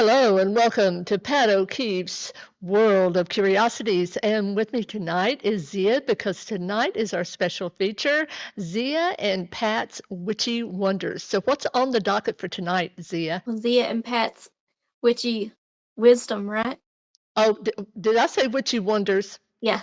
Hello and welcome to Pat O'Keefe's World of Curiosities. And with me tonight is Zeea, because tonight is our special feature, Zeea and Pat's Witchy Wonders. So what's on the docket for tonight, Zeea? Zeea and Pat's witchy wisdom, right? Oh, did I say Witchy Wonders? Yeah.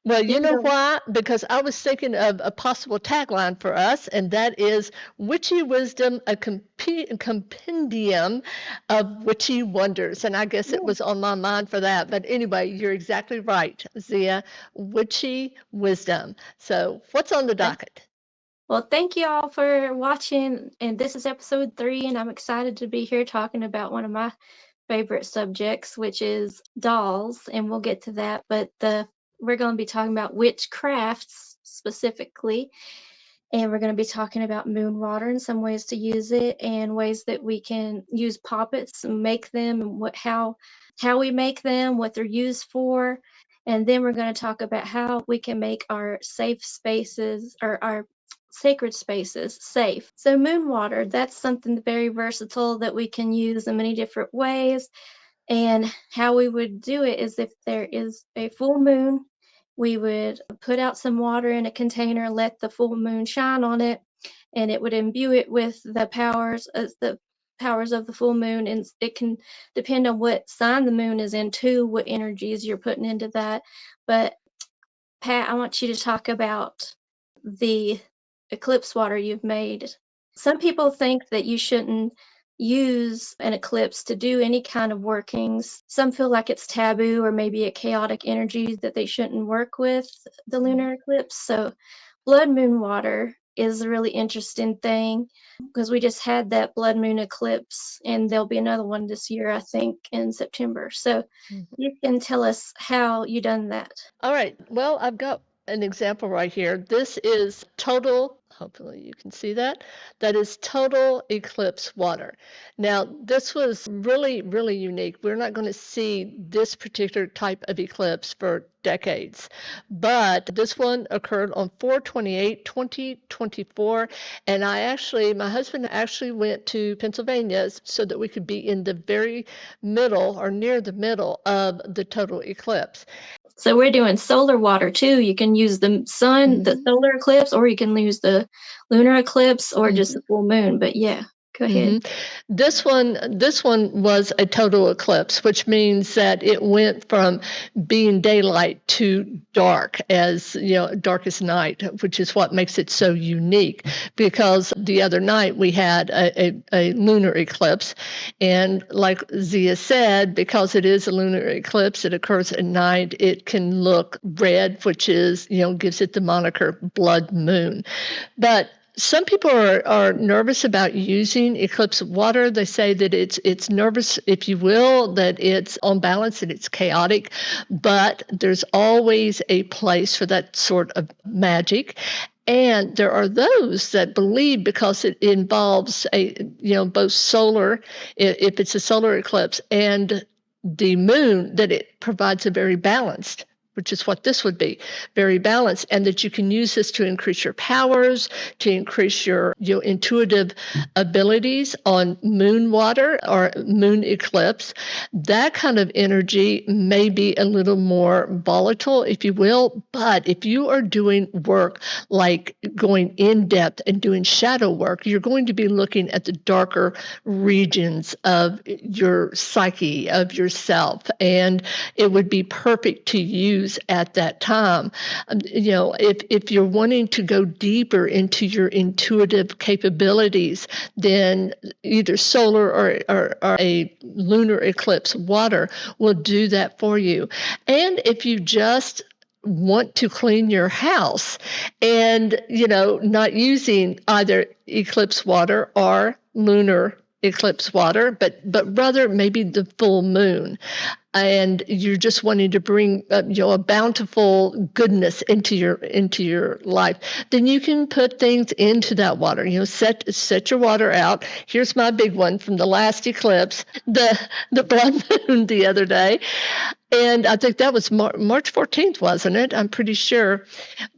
Well, you Even know though, why? Because I was thinking of a possible tagline for us, and that is Witchy Wisdom, a compendium of witchy wonders. And I guess it yeah. was on my mind for that. But anyway, you're exactly right, Zeea. Witchy Wisdom. So, what's on the docket? Well, thank you all for watching. And this is episode 3, and I'm excited to be here talking about one of my favorite subjects, which is dolls. And we'll get to that. But we're going to be talking about witchcrafts specifically. And we're going to be talking about moon water and some ways to use it, and ways that we can use poppets and make them, and how we make them, what they're used for. And then we're going to talk about how we can make our safe spaces, or our sacred spaces, safe. So moon water, that's something very versatile that we can use in many different ways. And how we would do it is, if there is a full moon, we would put out some water in a container, let the full moon shine on it, and it would imbue it with the powers of the full moon. And it can depend on what sign the moon is in too, what energies you're putting into that. But Pat, I want you to talk about the eclipse water you've made. Some people think that you shouldn't use an eclipse to do any kind of workings. Some feel like it's taboo, or maybe a chaotic energy that they shouldn't work with the lunar eclipse. So, blood moon water is a really interesting thing, because we just had that blood moon eclipse, and there'll be another one this year, I think, in September. So, you can tell us how you done that. All right. Well, I've got an example right here. This is total, hopefully you can see that. That is total eclipse water. Now, this was really, really unique. We're not going to see this particular type of eclipse for decades. But this one occurred on 4/28/2024. And my husband actually went to Pennsylvania so that we could be in the very middle, or near the middle, of the total eclipse. So we're doing solar water too. You can use the sun, the solar eclipse, or you can use the lunar eclipse, or just the full moon. But yeah, go ahead. This one was a total eclipse, which means that it went from being daylight to dark, as you know, darkest night, which is what makes it so unique. Because the other night we had a lunar eclipse, and like Zeea said, because it is a lunar eclipse, it occurs at night. It can look red, which is, gives it the moniker blood moon. But some people are nervous about using eclipse water. They say that it's nervous, if you will, that it's unbalanced and it's chaotic, but there's always a place for that sort of magic. And there are those that believe, because it involves both solar, if it's a solar eclipse, and the moon, that it provides a very balanced, which is what this would be, very balanced, and that you can use this to increase your powers, to increase your intuitive abilities on moon water or moon eclipse. That kind of energy may be a little more volatile, if you will, but if you are doing work like going in depth and doing shadow work, you're going to be looking at the darker regions of your psyche, of yourself, and it would be perfect to use at that time. If you're wanting to go deeper into your intuitive capabilities, then either solar or a lunar eclipse water will do that for you. And if you just want to clean your house and, not using either eclipse water or lunar eclipse water, but rather maybe the full moon. and you're just wanting to bring a bountiful goodness into your life, then you can put things into that water. Set your water out. Here's my big one from the last eclipse, the blood moon the other day. And I think that was March 14th, wasn't it? I'm pretty sure.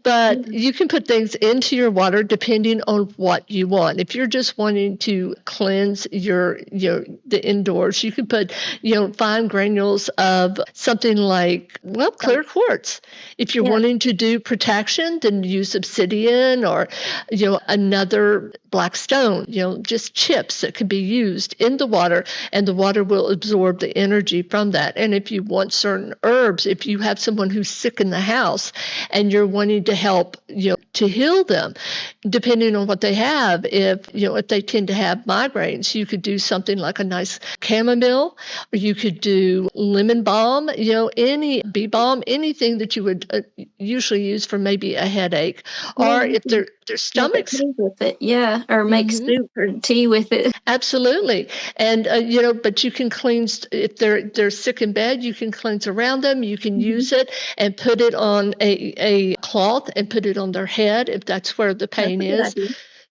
But you can put things into your water depending on what you want. If you're just wanting to cleanse the indoors, you can put fine granules of something like clear quartz. If you're wanting to do protection, then use obsidian or another black stone. Just chips that could be used in the water, and the water will absorb the energy from that. And if you want certain herbs, if you have someone who's sick in the house and you're wanting to help to heal them, depending on what they have, if they tend to have migraines, you could do something like a nice chamomile, or you could do lemon balm, any bee balm, anything that you would usually use for maybe a headache, or if their stomachs with it, or make soup or tea with it. Absolutely. And but you can cleanse if they're sick in bed. You can cleanse around them. You can use it and put it on a cloth and put it on their head if that's where the pain is.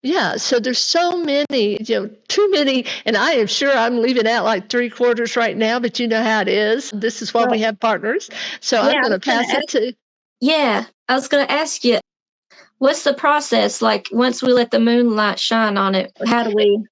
Yeah, so there's so many, too many, and I am sure I'm leaving out like 3/4 right now, but you know how it is. This is why we have partners. So I'm going to pass it to. Yeah, I was going to ask you, what's the process like once we let the moonlight shine on it? How do we?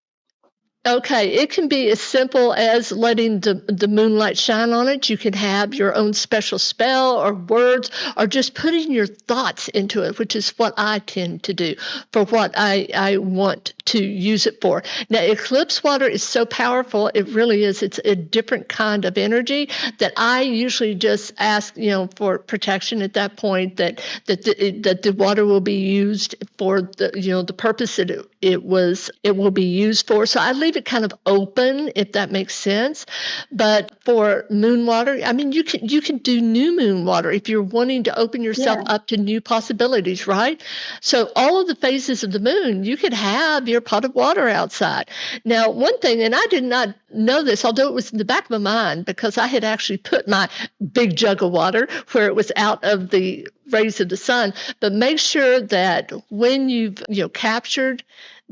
Okay, it can be as simple as letting the moonlight shine on it. You can have your own special spell or words, or just putting your thoughts into it, which is what I tend to do for what I want to use it for. Now, eclipse water is so powerful, it really is. It's a different kind of energy that I usually just ask, for protection at that point, that the water will be used for the purpose that it will be used for. So I leave it kind of open, if that makes sense. But for moon water, I mean, you can do new moon water if you're wanting to open yourself up to new possibilities, right? So all of the phases of the moon, you could have your pot of water outside. Now, one thing, and I did not know this, although it was in the back of my mind, because I had actually put my big jug of water where it was out of the rays of the sun, but make sure that when you've captured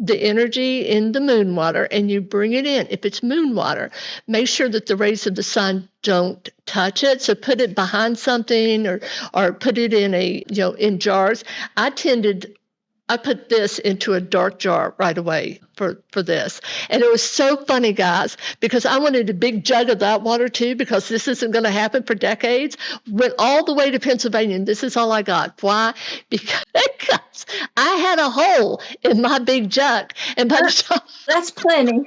the energy in the moon water and you bring it in, if it's moon water, make sure that the rays of the sun don't touch it. So put it behind something or put it in in jars. I put this into a dark jar right away for this. And it was so funny, guys, because I wanted a big jug of that water too, because this isn't going to happen for decades. Went all the way to Pennsylvania, and this is all I got. Why? Because I had a hole in my big jug. And that's plenty.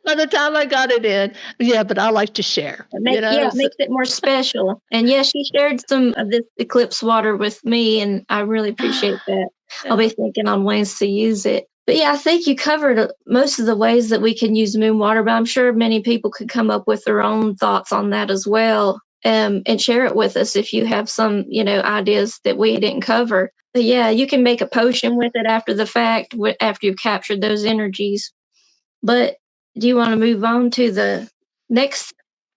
By the time I got it in, but I like to share. It makes it more special. And she shared some of this eclipse water with me, and I really appreciate that. I'll be thinking on ways to use it. But I think you covered most of the ways that we can use moon water, but I'm sure many people could come up with their own thoughts on that as well, and share it with us if you have some, ideas that we didn't cover. But you can make a potion with it after the fact, after you've captured those energies. But do you want to move on to the next?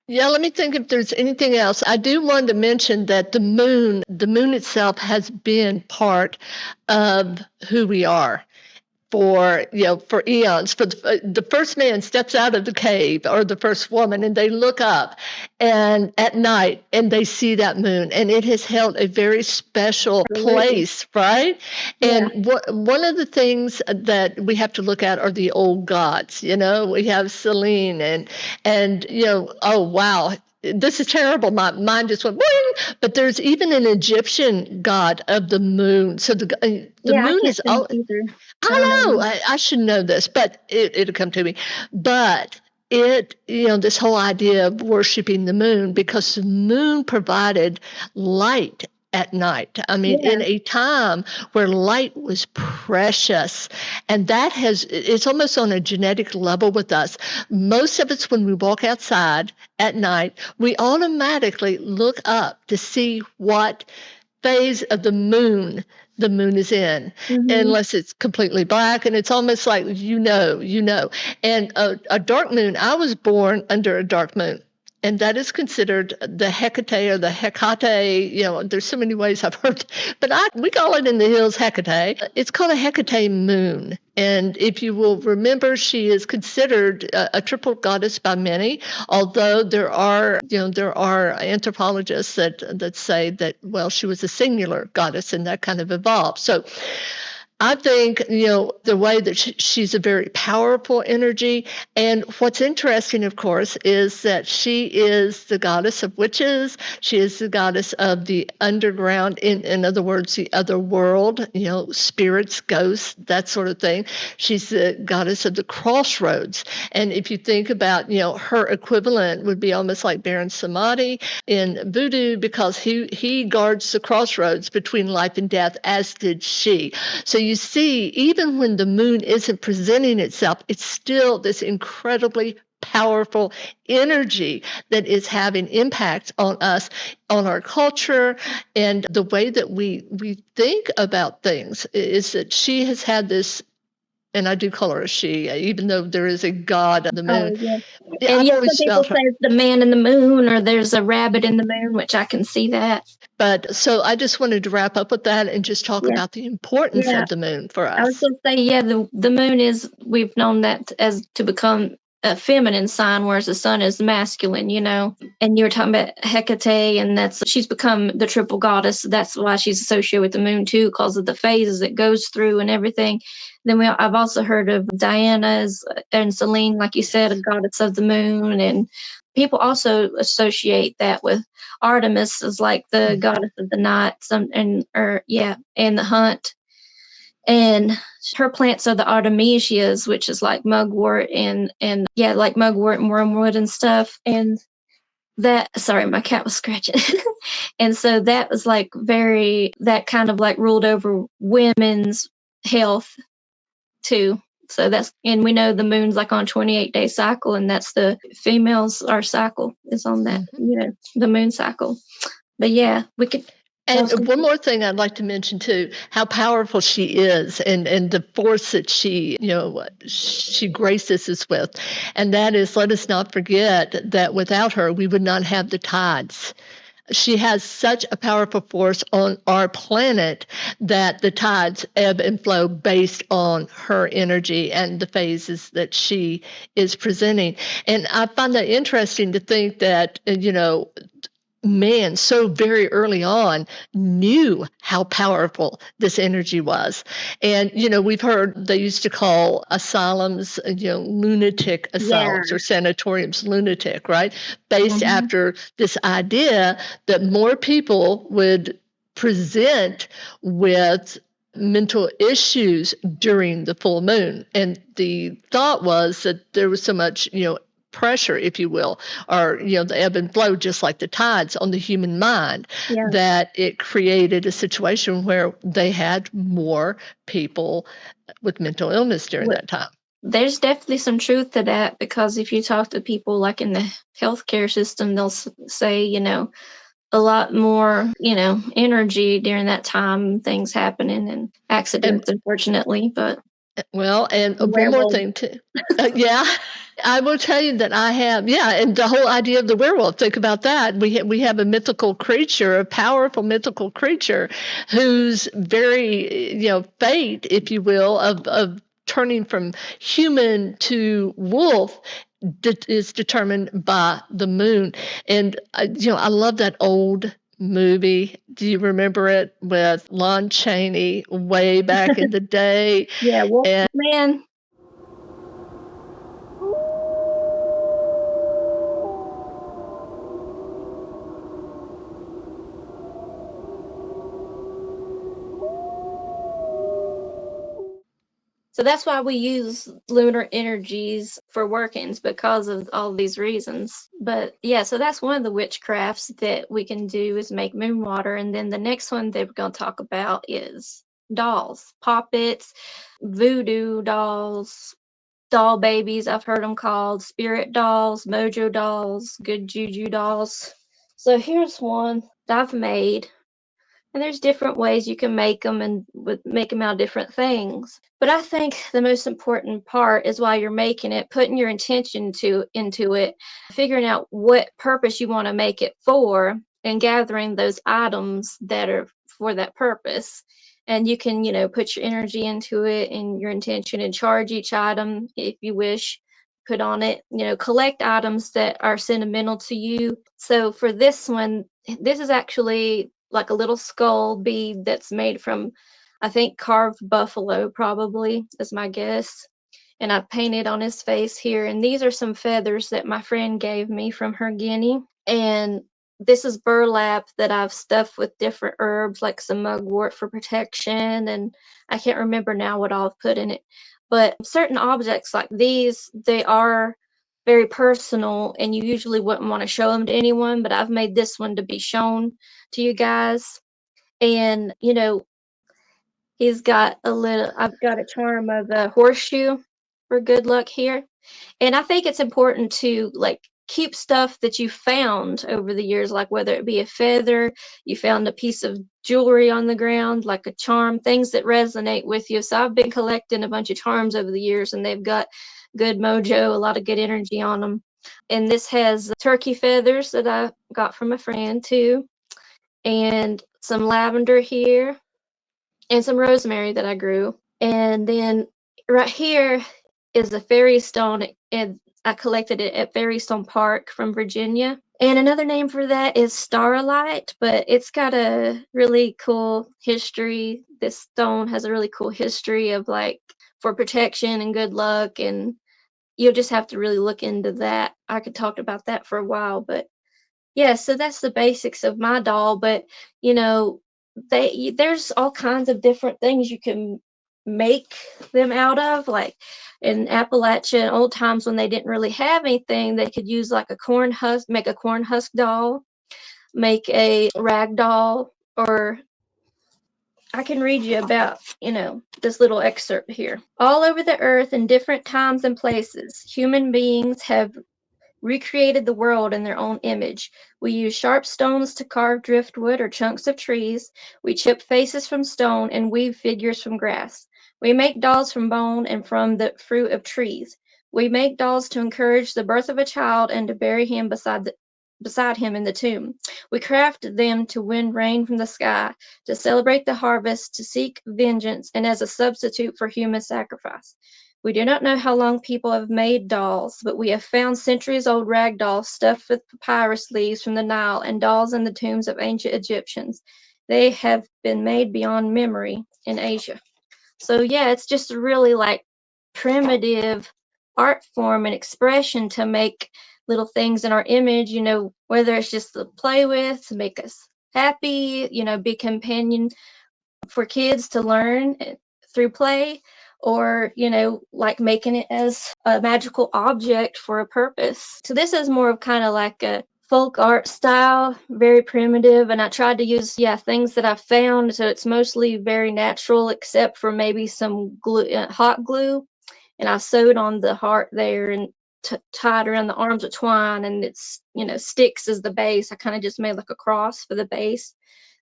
Yeah, let me think if there's anything else. I do want to mention that the moon itself has been part of who we are for eons. For the first man steps out of the cave, or the first woman, and they look up and at night and they see that moon, and it has held a very special place, right? And one of the things that we have to look at are the old gods. We have Selene and oh wow, this is terrible. My mind just went boing. But there's even an Egyptian god of the moon. So the moon is all. I know. I should know this, but it'll come to me. But this whole idea of worshiping the moon, because the moon provided light at night. I mean, in a time where light was precious, and it's almost on a genetic level with us. Most of us, when we walk outside at night, we automatically look up to see what phase of the moon is in, unless it's completely black, and it's almost like and a dark moon. I was born under a dark moon. And that is considered the Hecate or the Hecate. There's so many ways I've heard, but we call it in the hills Hecate. It's called a Hecate moon. And if you will remember, she is considered a triple goddess by many, although there are anthropologists that say that, well, she was a singular goddess and that kind of evolved. So I think, the way that she's a very powerful energy. And what's interesting, of course, is that she is the goddess of witches. She is the goddess of the underground, in other words, the other world, spirits, ghosts, that sort of thing. She's the goddess of the crossroads. And if you think about, her equivalent would be almost like Baron Samedi in voodoo, because he guards the crossroads between life and death, as did she. So you see, even when the moon isn't presenting itself, it's still this incredibly powerful energy that is having impact on us, on our culture, and the way that we think about things. Is that she has had this, and I do call her a she, even though there is a god of the moon. Oh, yeah. And some people say it's the man in the moon, or there's a rabbit in the moon, which I can see that. But so I just wanted to wrap up with that and just talk about the importance of the moon for us. I was going to say, the moon is, we've known that as to become a feminine sign, whereas the sun is masculine, and you were talking about Hecate, and she's become the triple goddess. That's why she's associated with the moon too, because of the phases it goes through and everything. Then I've also heard of Diana and Selene, like you said, a goddess of the moon, and people also associate that with Artemis as like the goddess of the night, and the hunt. And her plants are the artemisias, which is like mugwort and like mugwort and wormwood and stuff. And sorry, my cat was scratching. And so that was like that kind of like ruled over women's health too. So and we know the moon's like on 28-day cycle, and that's the females, our cycle is on that, the moon cycle. But yeah, we could. And one more thing I'd like to mention too, how powerful she is, and the force that she graces us with. And that is, let us not forget that without her, we would not have the tides. She has such a powerful force on our planet that the tides ebb and flow based on her energy and the phases that she is presenting. And I find that interesting to think that, man so very early on knew how powerful this energy was. And, we've heard they used to call asylums, lunatic asylums or sanatoriums lunatic, right? Based after this idea that more people would present with mental issues during the full moon. And the thought was that there was so much, pressure, if you will, or the ebb and flow, just like the tides on the human mind, that it created a situation where they had more people with mental illness during that time. There's definitely some truth to that, because if you talk to people like in the healthcare system, they'll say, a lot more, energy during that time, things happening and accidents, unfortunately. But and one more thing too. I will tell you that I have, and the whole idea of the werewolf, think about that. We have a mythical creature, a powerful mythical creature whose very, fate, if you will, of turning from human to wolf is determined by the moon. And, I love that old movie. Do you remember it, with Lon Chaney way back in the day? Yeah, Wolfman. So that's why we use lunar energies for workings, because of all these reasons. But so that's one of the witchcrafts that we can do, is make moon water. And then the next one that we're going to talk about is dolls, poppets, voodoo dolls, doll babies, I've heard them called, spirit dolls, mojo dolls, good juju dolls. So here's one that I've made. And there's different ways you can make them and make them out of different things. But I think the most important part is while you're making it, putting your intention into it, figuring out what purpose you want to make it for, and gathering those items that are for that purpose. And you can, put your energy into it and your intention and charge each item if you wish. Put on it, collect items that are sentimental to you. So for this one, this is actually like a little skull bead that's made from, I think, carved buffalo, probably, is my guess. And I painted on his face here. And these are some feathers that my friend gave me from her guinea. And this is burlap that I've stuffed with different herbs, like some mugwort for protection. And I can't remember now what all I've put in it. But certain objects like these, they are very personal, and you usually wouldn't want to show them to anyone, but I've made this one to be shown to you guys. And, I've got a charm of a horseshoe for good luck here. And I think it's important to like keep stuff that you found over the years, like whether it be a feather, you found a piece of jewelry on the ground, like a charm, things that resonate with you. So I've been collecting a bunch of charms over the years, and they've got good mojo, a lot of good energy on them. And this has turkey feathers that I got from a friend too, and some lavender here, and some rosemary that I grew. And then right here is a fairy stone, and I collected it at Fairy Stone Park from Virginia. And another name for that is starlight, but it's got a really cool history. This stone has a really cool history of like for protection and good luck, and you'll just have to really look into that. I could talk about that for a while, but yeah, so that's the basics of my doll. But you know, there's all kinds of different things you can make them out of. Like in Appalachia, in old times when they didn't really have anything, they could use like a corn husk, make a corn husk doll, make a rag doll, or I can read you about, this little excerpt here. All over the earth, in different times and places, human beings have recreated the world in their own image. We use sharp stones to carve driftwood or chunks of trees. We chip faces from stone and weave figures from grass. We make dolls from bone and from the fruit of trees. We make dolls to encourage the birth of a child and to bury him beside him in the tomb. We craft them to win rain from the sky, to celebrate the harvest, to seek vengeance, and as a substitute for human sacrifice. We do not know how long people have made dolls, but we have found centuries-old rag dolls stuffed with papyrus leaves from the Nile and dolls in the tombs of ancient Egyptians. They have been made beyond memory in Asia. So yeah, it's just a really like primitive art form and expression to make little things in our image, whether it's just to play with, to make us happy, be companion for kids to learn through play, or like making it as a magical object for a purpose. So this is more of kind of like a folk art style, very primitive, and I tried to use things that I found, so it's mostly very natural except for maybe some glue, hot glue, and I sewed on the heart there and tied around the arms with twine, and it's sticks as the base. I kind of just made like a cross for the base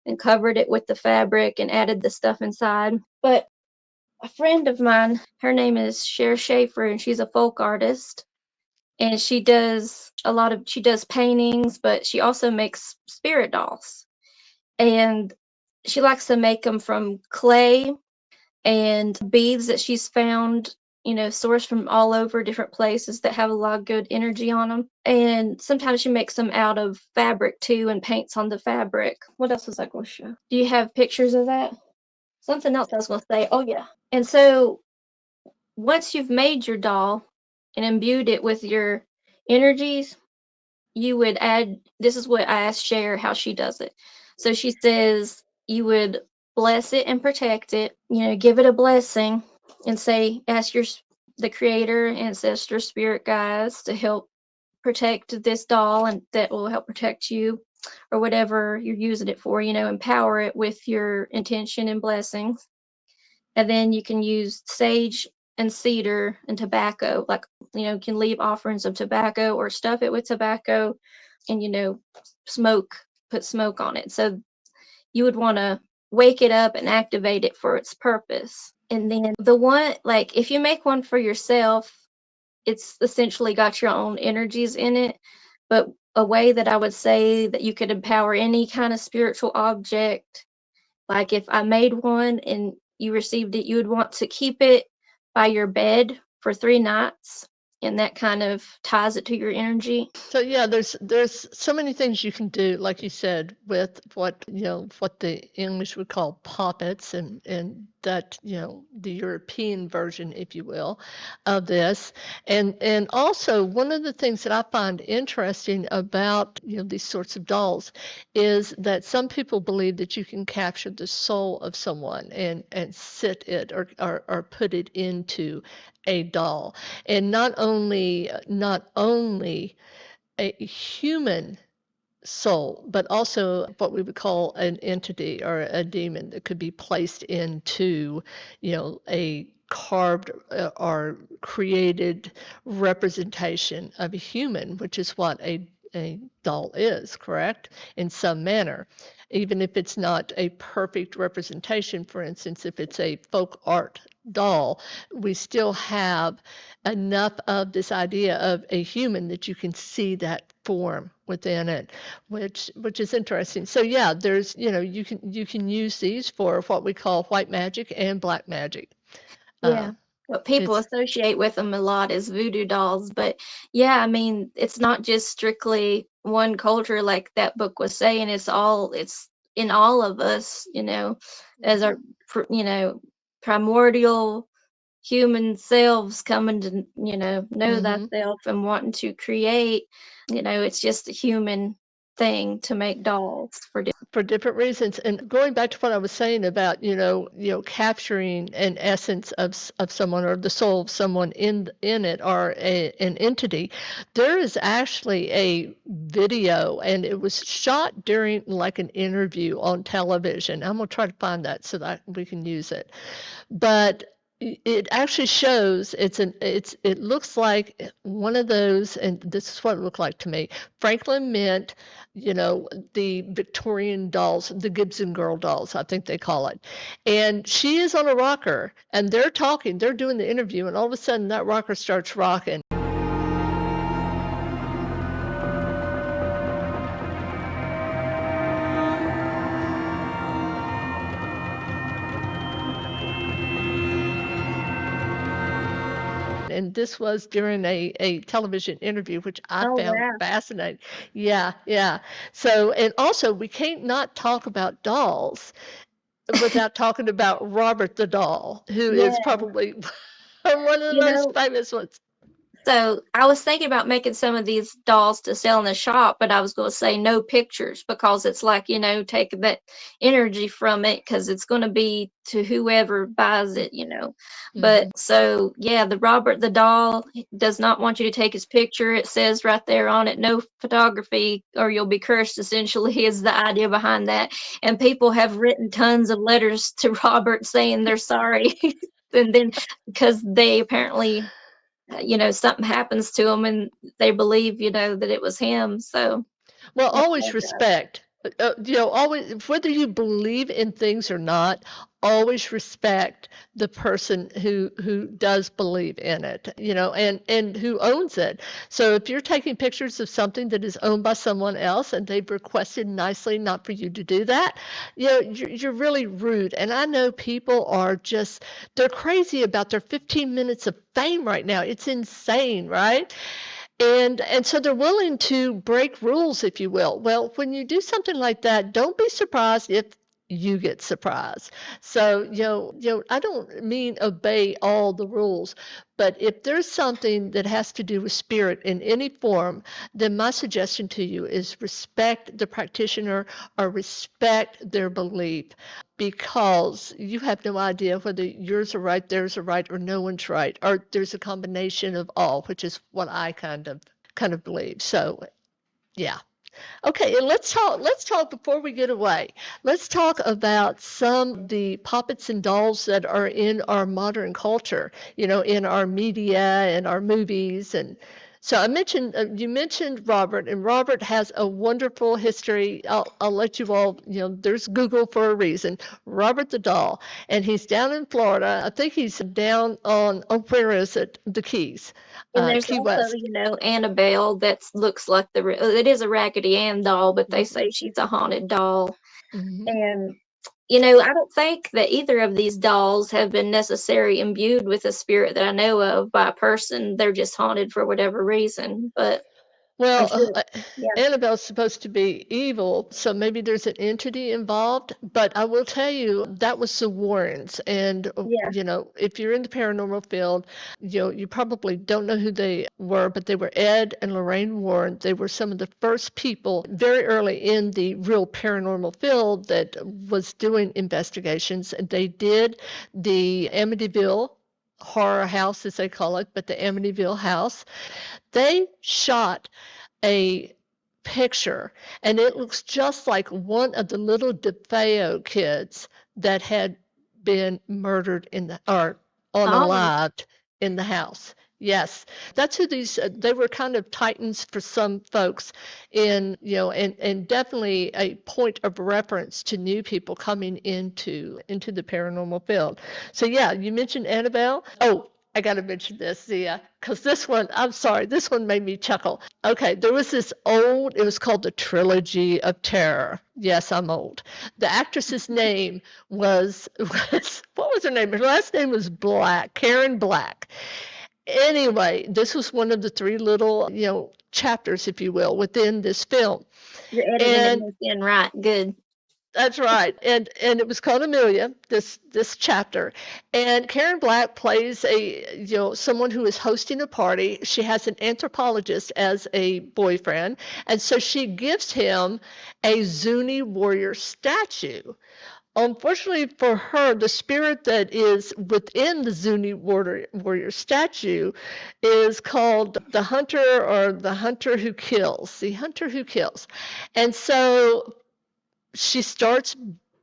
and covered it with the fabric and added the stuff inside. But a friend of mine, her name is Cher Schaefer, and she's a folk artist. And she does paintings, but she also makes spirit dolls. And she likes to make them from clay and beads that she's found, sourced from all over different places that have a lot of good energy on them. And sometimes she makes them out of fabric too and paints on the fabric. What else was I going to show? Do you have pictures of that? Something else I was going to say. Oh, yeah. And so once you've made your doll and imbued it with your energies, you would add, this is what I asked Cher how she does it. So she says you would bless it and protect it, give it a blessing and say, ask the creator, ancestor, spirit guides to help protect this doll, and that will help protect you or whatever you're using it for, empower it with your intention and blessings. And then you can use sage and cedar and tobacco, like, you can leave offerings of tobacco or stuff it with tobacco and, put smoke on it. So you would want to wake it up and activate it for its purpose. And then the one, like, if you make one for yourself, it's essentially got your own energies in it. But a way that I would say that you could empower any kind of spiritual object, like if I made one and you received it, you would want to keep it by your bed for 3 nights, and that kind of ties it to your energy. So yeah, there's so many things you can do, like you said, with what the English would call poppets, and that the European version, if you will, of this, and also one of the things that I find interesting about these sorts of dolls is that some people believe that you can capture the soul of someone and sit it or put it into a doll, and not only a human soul, but also what we would call an entity or a demon that could be placed into, a carved or created representation of a human, which is what a doll is, correct? In some manner. Even if it's not a perfect representation, for instance, if it's a folk art doll, we still have enough of this idea of a human that you can see that form within it, which is interesting. So yeah, there's you can use these for what we call white magic and black magic. Yeah. Uh, What people it's associate with them a lot is voodoo dolls. But yeah, I mean, it's not just strictly one culture like that book was saying. It's in all of us, as our, primordial human selves coming to, know mhm. thyself and wanting to create. It's just a human thing to make dolls for For different reasons. And going back to what I was saying about, capturing an essence of someone or the soul of someone in it or an entity, there is actually a video, and it was shot during like an interview on television. I'm gonna try to find that so that we can use it. But it actually shows it looks like one of those, and this is what it looked like to me. Franklin Mint, the Victorian dolls, the Gibson girl dolls, I think they call it. And she is on a rocker, and they're doing the interview, and all of a sudden that rocker starts rocking. And this was during a television interview, which I Oh, found wow. fascinating. Yeah, yeah. So, and also, we can't not talk about dolls without talking about Robert the doll, who is Yeah. probably one of the You most know, famous ones. So I was thinking about making some of these dolls to sell in the shop, but I was going to say no pictures because it's like, taking that energy from it because it's going to be to whoever buys it. But Hmm. so, yeah, the Robert the doll does not want you to take his picture. It says right there on it, no photography or you'll be cursed, essentially, is the idea behind that. And people have written tons of letters to Robert saying they're sorry. And then because they apparently something happens to them and they believe, that it was him. So Well, I always apologize. respect. Always, whether you believe in things or not, always respect the person who does believe in it, and who owns it. So if you're taking pictures of something that is owned by someone else and they've requested nicely not for you to do that, you're really rude. And I know people are just they're crazy about their 15 minutes of fame right now. It's insane, right? And so they're willing to break rules, if you will. Well, when you do something like that, don't be surprised if you get surprised. So, I don't mean obey all the rules, but if there's something that has to do with spirit in any form, then my suggestion to you is respect the practitioner or respect their belief, because you have no idea whether yours are right, theirs are right, or no one's right, or there's a combination of all, which is what I kind of believe. So yeah. Okay, and let's talk before we get away. Let's talk about some of the puppets and dolls that are in our modern culture, in our media and our movies and So I mentioned you mentioned Robert, and Robert has a wonderful history. I'll let you all, there's Google for a reason. Robert the doll, and he's down in Florida. I think he's down on, oh, where is it? The Keys, And there's Key also, West. Annabelle that looks like it is a Raggedy Ann doll, but they Mhm. say she's a haunted doll. Mhm. And I don't think that either of these dolls have been necessarily imbued with a spirit that I know of by a person. They're just haunted for whatever reason. But I'm Well, sure, yeah, Annabelle's supposed to be evil, so maybe there's an entity involved. But I will tell you, that was the Warrens. And, yeah. if you're in the paranormal field, you probably don't know who they were, but they were Ed and Lorraine Warren. They were some of the first people very early in the real paranormal field that was doing investigations. And they did the Amityville horror house, as they call it, but the Amityville house. They shot a picture, and it looks just like one of the little DeFeo kids that had been murdered or Oh, unalived in the house. Yes, that's who they were kind of titans for some folks and definitely a point of reference to new people coming into the paranormal field. So yeah, you mentioned Annabelle. Oh, I got to mention this, Zia, because this one, I'm sorry, this one made me chuckle. Okay, there was it was called the Trilogy of Terror. Yes, I'm old. The actress's name what was her name? Her last name was Black, Karen Black. Anyway, this was one of the three little, chapters, if you will, within this film. you're editing And this in right. Good. that's right. And it was called Amelia, this chapter. And Karen Black plays someone who is hosting a party. She has an anthropologist as a boyfriend, and so she gives him a Zuni warrior statue. Unfortunately for her, the spirit that is within the Zuni warrior statue is called the hunter, or the hunter who kills, the hunter who kills. And so she starts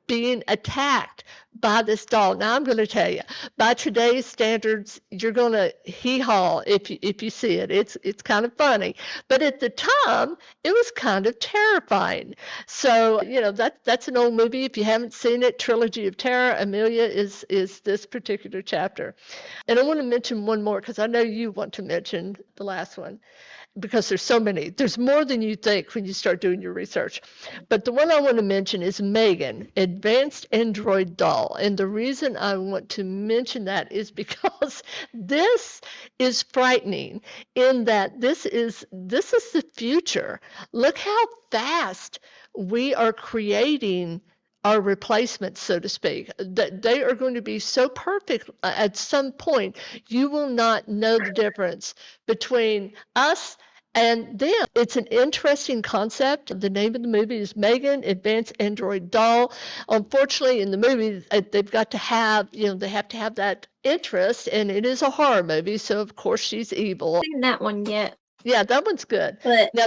being attacked by this doll. Now I'm going to tell you, by today's standards, you're going to hee-haw if you see it. It's kind of funny, but at the time, it was kind of terrifying. So that's an old movie. If you haven't seen it, Trilogy of Terror. Amelia is this particular chapter, and I want to mention one more because I know you want to mention the last one because there's so many. There's more than you think when you start doing your research. But the one I want to mention is Megan, Advanced Android Doll. And the reason I want to mention that is because this is frightening in that this is the future. Look how fast we are creating our replacements, so to speak, that they are going to be so perfect at some point, you will not know the difference between us and them. It's an interesting concept. The name of the movie is Megan, Advanced Android Doll. Unfortunately, in the movie, they've got to have, they have to have that interest, and it is a horror movie, so of course she's evil. Seen that one yet? Yeah, that one's good. But Now,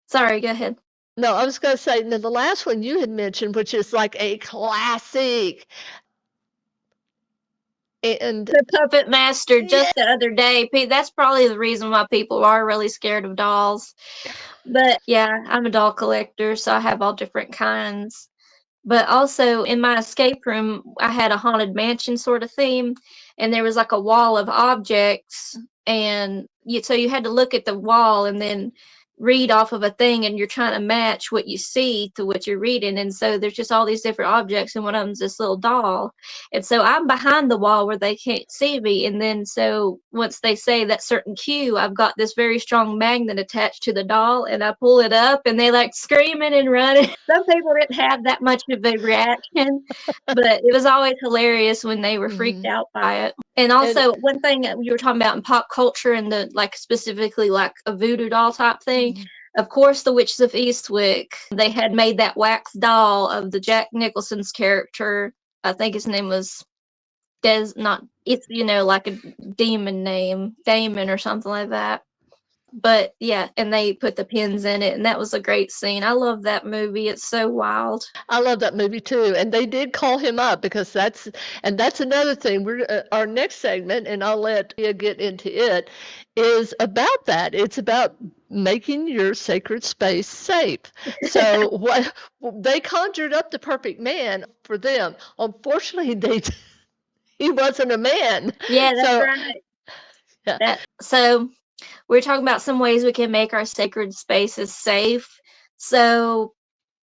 sorry, go ahead. no, I was going to say, now the last one you had mentioned, which is like a classic, and The Puppet Master yeah, just the other day. That's probably the reason why people are really scared of dolls. But yeah, I'm a doll collector, so I have all different kinds. But also in my escape room, I had a haunted mansion sort of theme, and there was like a wall of objects, and so you had to look at the wall and then read off of a thing, and you're trying to match what you see to what you're reading. And so there's just all these different objects, and one of them's this little doll. And so I'm behind the wall where they can't see me. And then so once they say that certain cue, I've got this very strong magnet attached to the doll, and I pull it up, and they like screaming and running. Some people didn't have that much of a reaction, but it was always hilarious when they were freaked mhm. out by it. And And also, one thing that you were talking about in pop culture and the like, specifically like a voodoo doll type thing. mhm. Of course, the Witches of Eastwick, they had made that wax doll of the Jack Nicholson's character. I think his name was not, it's, like a demon name, Damon or something like that. But yeah, and they put the pins in it, and that was a great scene. I love that movie. It's so wild. I love that movie too, and they did call him up because that's another thing. We're our next segment, and I'll let you get into it, is about that. It's about making your sacred space safe. So what they conjured up the perfect man for them. Unfortunately, they he wasn't a man. Yeah, that's So right. yeah. So we're talking about some ways we can make our sacred spaces safe. So,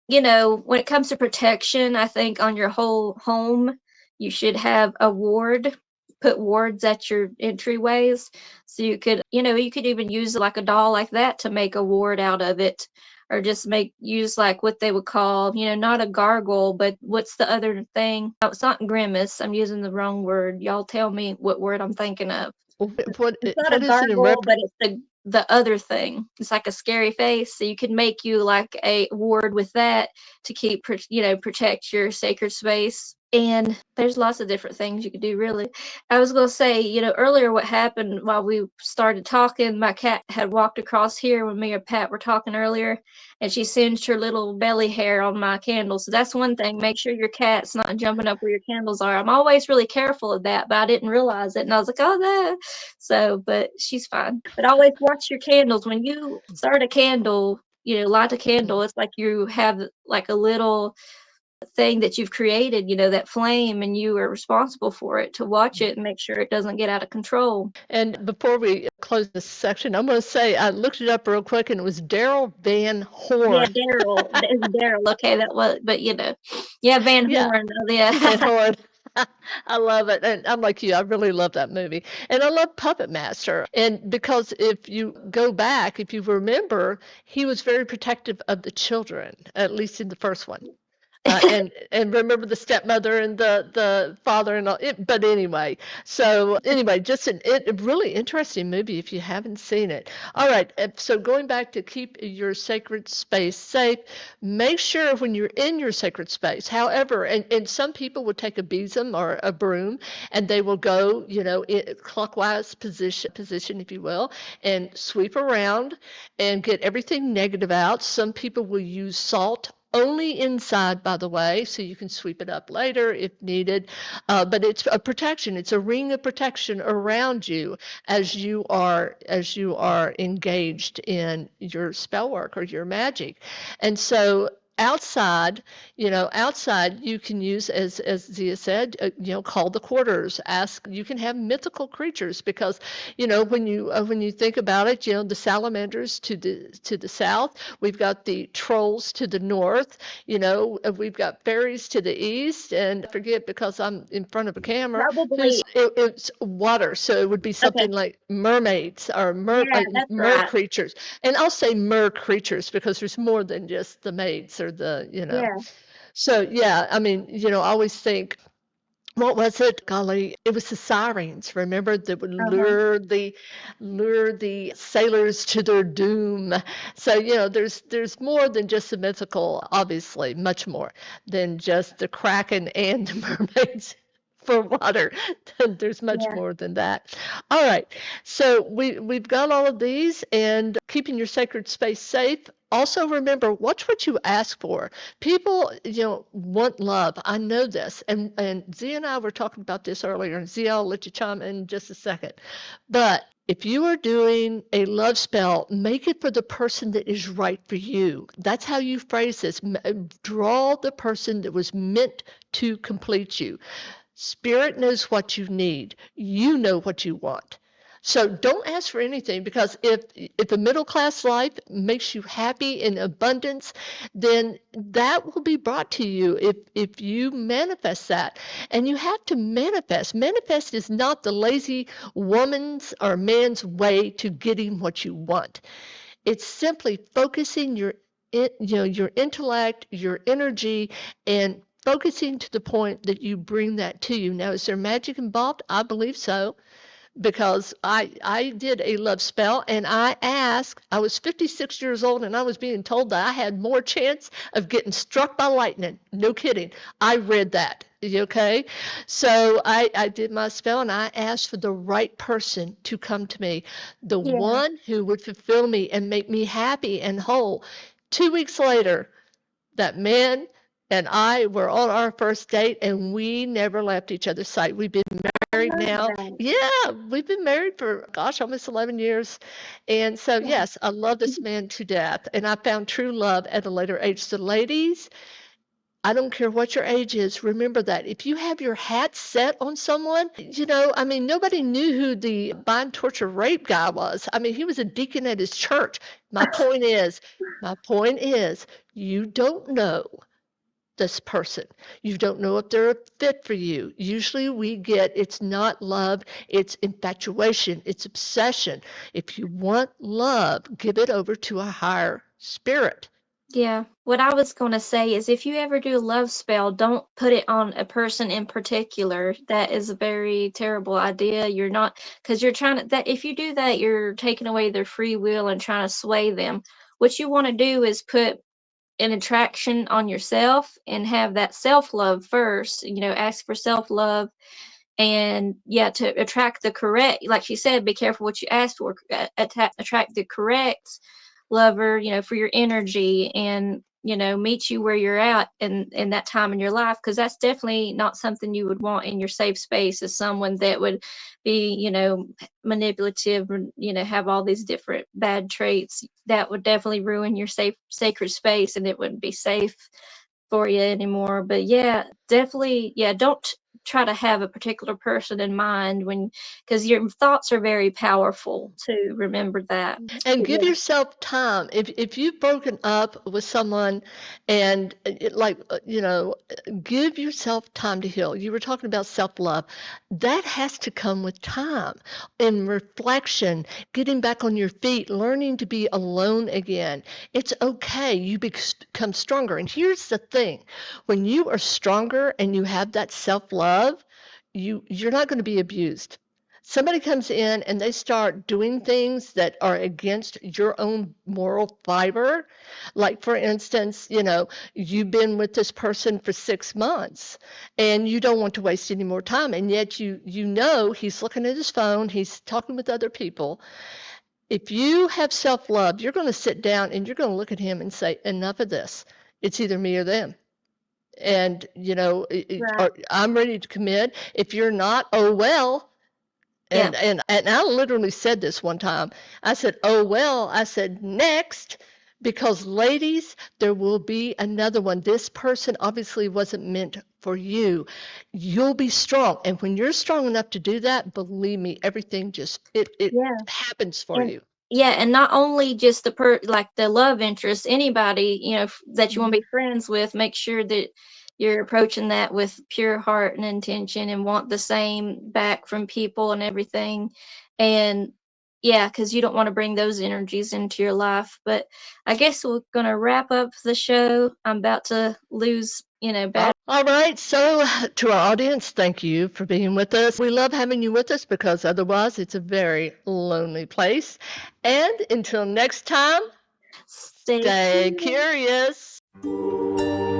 when it comes to protection, I think on your whole home, you should have a ward, put wards at your entryways. So you could even use like a doll like that to make a ward out of it. Or just use like what they would call, not a gargoyle, but what's the other thing? Oh, it's not grimace. I'm using the wrong word. Y'all tell me what word I'm thinking of. What It's not a what is it in gargoyle, rep? but it's the other thing. It's like a scary face, so you could make you like a ward with that to protect your sacred space. And there's lots of different things you could do, really. I was gonna say, earlier what happened while we started talking, my cat had walked across here when me and Pat were talking earlier, and she singed her little belly hair on my candle. So that's one thing. Make sure your cat's not jumping up where your candles are. I'm always really careful of that, but I didn't realize it, and I was like, oh no. So, but she's fine. But always watch your candles. When you start a candle, light a candle, it's like you have like a little thing that you've created, that flame, and you are responsible for it to watch it and make sure it doesn't get out of control. And before we close this section, I'm going to say I looked it up real quick, and it was Daryl Van Yeah, Horn. Daryl. It's Daryl. Okay, that was, but yeah, Van Yeah, Horn. Van Yeah. Horn. I love it. And I'm like you, I really love that movie. And I love Puppet Master. And because if you go back, if you remember, he was very protective of the children, at least in the first one. And remember the stepmother and the father and all it, but anyway, just a really interesting movie if you haven't seen it. All right, so going back to keep your sacred space safe, make sure when you're in your sacred space, however, and some people will take a besom or a broom and they will go, in clockwise position, if you will, and sweep around and get everything negative out. Some people will use salt only inside, by the way, so you can sweep it up later if needed. But it's a protection. It's a ring of protection around you as you are engaged in your spell work or your magic. And so outside you can use, as Zia said, call the quarters. Ask. You can have mythical creatures because when you think about it, the salamanders to the south. We've got the trolls to the north. We've got fairies to the east, and I forget because I'm in front of a camera. Probably. It's water, so it would be Okay. something like mermaids or Yeah, that's mer right. creatures. And I'll say mer creatures because there's more than just the maids or Yeah. So yeah, I mean, I always think, what was it? Golly, it was the sirens, remember, that would Uh-huh. lure the sailors to their doom. So, there's more than just the mythical, obviously, much more than just the kraken and the mermaids for water. There's much Yeah. more than that. All right. So we've got all of these, and keeping your sacred space safe. Also remember, watch what you ask for. People, want love. I know this. And Zia and I were talking about this earlier, and Zia, I'll let you chime in just a second. But if you are doing a love spell, make it for the person that is right for you. That's how you phrase this. Draw the person that was meant to complete you. Spirit knows what you need. You know what you want. So don't ask for anything, because if a middle class life makes you happy in abundance, then that will be brought to you if you manifest that. And you have to manifest. Manifest is not the lazy woman's or man's way to getting what you want. It's simply focusing your intellect, your energy, and focusing to the point that you bring that to you. Now, is there magic involved? I believe so. because I did a love spell, and I was 56 years old, and I was being told that I had more chance of getting struck by lightning. No kidding. I read that. Okay. So I did my spell, and I asked for the right person to come to me, the Yeah. one who would fulfill me and make me happy and whole. 2 weeks later, that man and I were on our first date, and we never left each other's sight. We've been I married love now. that. Yeah, we've been married for, gosh, almost 11 years. And so, Yeah. yes, I love this man to death. And I found true love at a later age. So, ladies, I don't care what your age is, remember that. If you have your hat set on someone, I mean, nobody knew who the bind, torture, rape guy was. I mean, he was a deacon at his church. My point is, you don't know this person. You don't know if they're a fit for you. Usually we get it's not love, it's infatuation, it's obsession. If you want love, give it over to a higher spirit. Yeah. What I was going to say is if you ever do a love spell, don't put it on a person in particular. That is a very terrible idea. You're not, because you're trying to, that if you do that, you're taking away their free will and trying to sway them. What you want to do is put an attraction on yourself and have that self love first. Ask for self love, and yeah, to attract the correct, like she said, be careful what you ask for. Attract the correct lover, for your energy, and meet you where you're at in that time in your life, because that's definitely not something you would want in your safe space, as someone that would be manipulative, and have all these different bad traits. That would definitely ruin your safe sacred space, and it wouldn't be safe for you anymore. But yeah, definitely, yeah, don't try to have a particular person in mind, because your thoughts are very powerful too. Remember that. And But give yourself time. If you've broken up with someone, and give yourself time to heal. You were talking about self-love. That has to come with time, in reflection, getting back on your feet, learning to be alone again. It's okay. You become stronger. And here's the thing. When you are stronger and you have that self-love, you're not going to be abused. Somebody comes in and they start doing things that are against your own moral fiber. Like, for instance, you've been with this person for 6 months, and you don't want to waste any more time. And yet you know he's looking at his phone, he's talking with other people. If you have self-love, you're going to sit down and you're going to look at him and say, enough of this. It's either me or them. And, right. or I'm ready to commit. If you're not, oh well. Yeah. And I literally said this one time. I said, "Oh well," I said, "next." Because, ladies, there will be another one. This person obviously wasn't meant for you. You'll be strong. And when you're strong enough to do that, believe me, everything just it Yeah. happens for And you. yeah, and not only just like the love interest, anybody, that you want to Mhm. be friends with, make sure that you're approaching that with pure heart and intention, and want the same back from people and everything. And yeah, because you don't want to bring those energies into your life. But I guess we're gonna wrap up the show. I'm about to lose, All right. So, to our audience, thank you for being with us. We love having you with us because otherwise it's a very lonely place. And until next time, stay stay curious. curious.